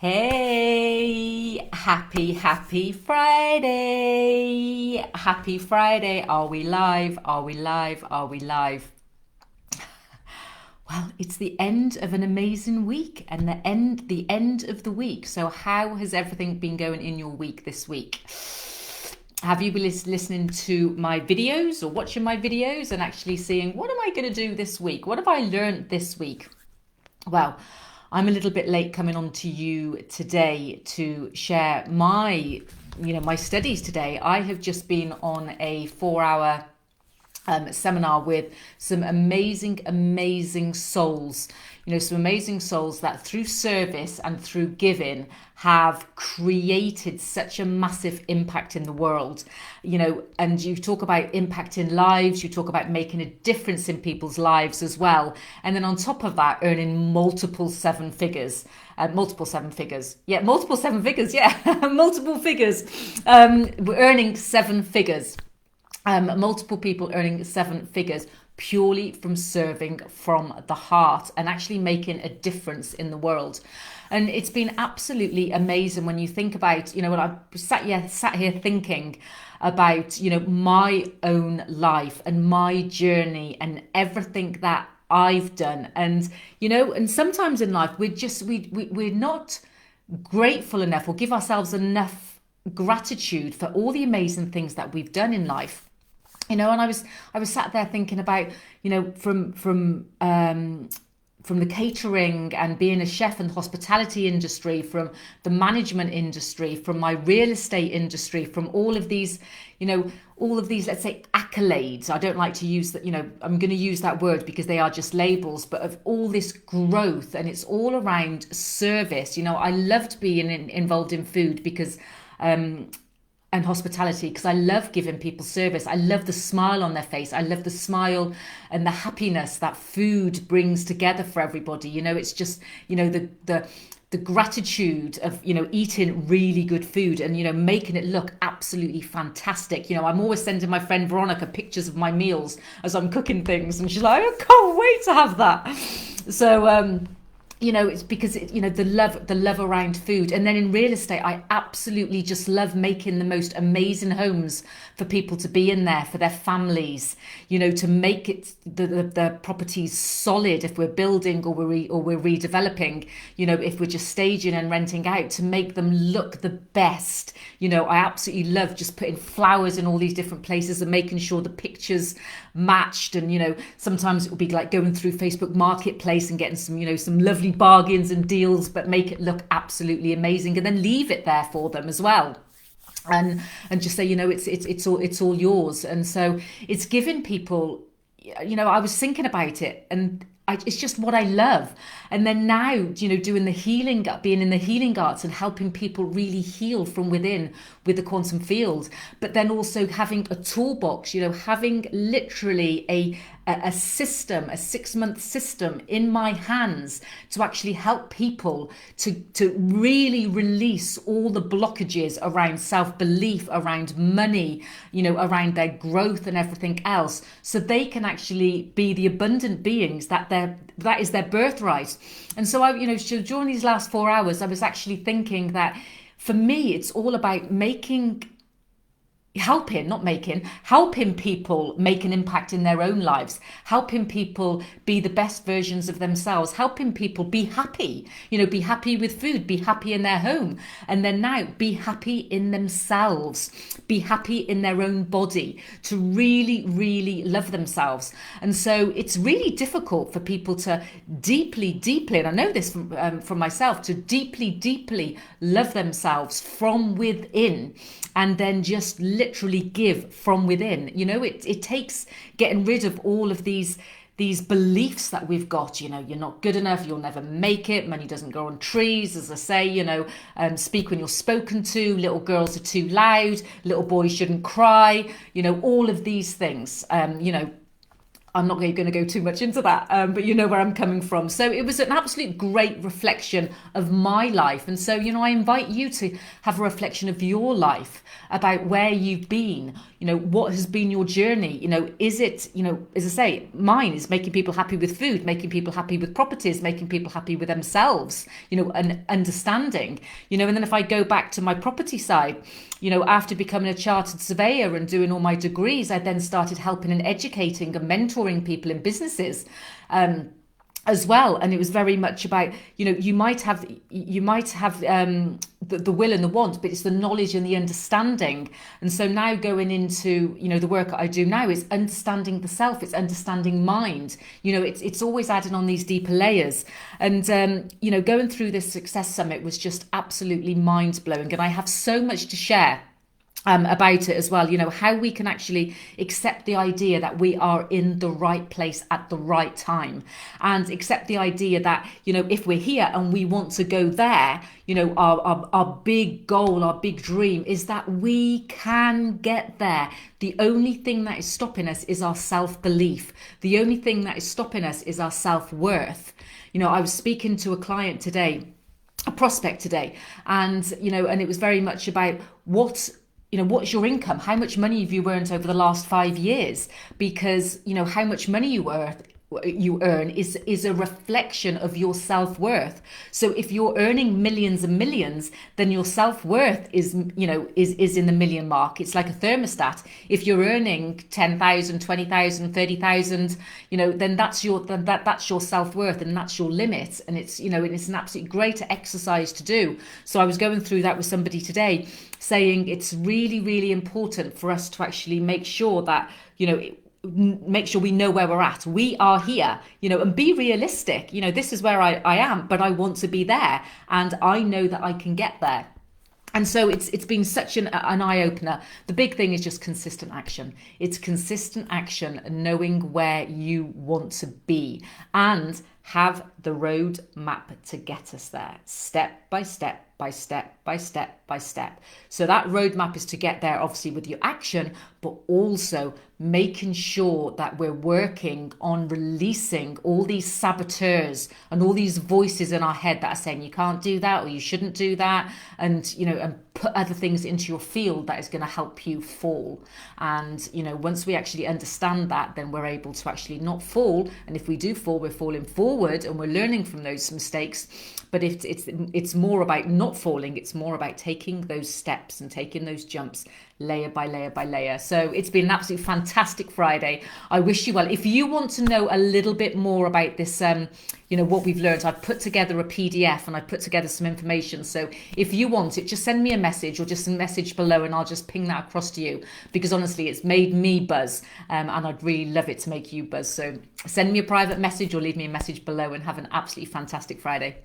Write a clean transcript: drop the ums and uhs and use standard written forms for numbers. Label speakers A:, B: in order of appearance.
A: Hey, happy Friday. Happy Friday. Are we live? Are we live? Are we live? Well, it's the end of an amazing week and the end of the week. So how has everything been going in your week this week? Have you been listening to my videos or watching my videos and actually seeing what am I going to do this week? What have I learned this week? Well, I'm a little bit late coming on to you today to share my studies today. I have just been on a 4-hour seminar with some amazing souls, some amazing souls that through service and through giving have created such a massive impact in the world, and you talk about impacting lives, you talk about making a difference in people's lives as well. And then on top of that, earning multiple seven figures. Multiple seven figures. Yeah, multiple seven figures. Yeah, multiple figures. We're earning seven figures. Multiple people earning seven figures purely from serving from the heart and actually making a difference in the world. And it's been absolutely amazing when you think about, when I sat here thinking about, my own life and my journey and everything that I've done. And, and sometimes in life, we're not grateful enough or give ourselves enough gratitude for all the amazing things that we've done in life. And I was sat there thinking about, from the catering and being a chef in the hospitality industry, from the management industry, from my real estate industry, from all of these, let's say accolades. I don't like to use that, I'm going to use that word because they are just labels, but of all this growth, and it's all around service. I loved being involved in food because, and hospitality, because I love giving people service. I love the smile on their face. I love the smile and the happiness that food brings together for everybody. It's just, the gratitude of, eating really good food and, making it look absolutely fantastic. I'm always sending my friend Veronica pictures of my meals as I'm cooking things, and she's like, I can't wait to have that. So, it's because, the love around food. And then in real estate, I absolutely just love making the most amazing homes for people to be in there, for their families, to make it the properties solid if we're building or we're redeveloping, if we're just staging and renting out, to make them look the best. I absolutely love just putting flowers in all these different places and making sure the pictures matched. And, sometimes it will be like going through Facebook Marketplace and getting some lovely bargains and deals, but make it look absolutely amazing, and then leave it there for them as well. And just say, it's all yours. And so it's giving people, I was thinking about it, and it's just what I love. And then now, doing the healing, being in the healing arts and helping people really heal from within with the quantum field, but then also having a toolbox, having literally a system, a 6-month system in my hands to actually help people to really release all the blockages around self-belief, around money, around their growth and everything else, so they can actually be the abundant beings that is their birthright. And so so during these last 4 hours, I was actually thinking that for me, it's all about helping people make an impact in their own lives, helping people be the best versions of themselves, helping people be happy, be happy with food, be happy in their home, and then now be happy in themselves, be happy in their own body, to really love themselves. And so it's really difficult for people to deeply, and I know this from myself, to deeply love themselves from within, and then just literally give from within. It takes getting rid of all of these beliefs that we've got. You're not good enough, you'll never make it, money doesn't grow on trees, as I say, speak when you're spoken to, little girls are too loud, little boys shouldn't cry, all of these things. I'm not going to go too much into that, but you know where I'm coming from. So it was an absolute great reflection of my life. And so, I invite you to have a reflection of your life, about where you've been, what has been your journey. Is it, as I say, mine is making people happy with food, making people happy with properties, making people happy with themselves, and understanding, and then if I go back to my property side, after becoming a chartered surveyor and doing all my degrees, I then started helping and educating and mentoring people in businesses. As well, and it was very much about, you might have the will and the want, but it's the knowledge and the understanding. And so now going into the work that I do now is understanding the self, it's understanding mind. It's always adding on these deeper layers. And going through this Success Summit was just absolutely mind blowing, and I have so much to share about it as well, how we can actually accept the idea that we are in the right place at the right time, and accept the idea that, if we're here and we want to go there, our big goal, our big dream is that we can get there. The only thing that is stopping us is our self-belief. The only thing that is stopping us is our self-worth. I was speaking to a client today, a prospect today, and, and it was very much about what's your income? How much money have you earned over the last 5 years? Because, how much money you earn is a reflection of your self-worth. So if you're earning millions and millions, then your self-worth is in the million mark. It's like a thermostat. If you're earning 10,000, 20,000, 30,000, then that's your self-worth, and that's your limit. And it's an absolutely great exercise to do. So I was going through that with somebody today, saying it's really, really important for us to actually make sure that, make sure we know where we're at. We are here, and be realistic. This is where I am, but I want to be there, and I know that I can get there. And so it's been such an eye-opener. The big thing is just consistent action. It's consistent action, knowing where you want to be, and have the road map to get us there, step by step by step by step by step. So that roadmap is to get there, obviously, with your action, but also making sure that we're working on releasing all these saboteurs and all these voices in our head that are saying you can't do that, or you shouldn't do that, and and put other things into your field that is going to help you fall. And once we actually understand that, then we're able to actually not fall. And if we do fall, we're falling forward and we're learning from those mistakes. But it's more about not falling. It's more about taking those steps and taking those jumps layer by layer by layer. So it's been an absolutely fantastic Friday. I wish you well. If you want to know a little bit more about this, what we've learned, I've put together a PDF and I've put together some information. So if you want it, just send me a message, or just a message below, and I'll just ping that across to you, because honestly, it's made me buzz, and I'd really love it to make you buzz. So send me a private message or leave me a message below, and have an absolutely fantastic Friday.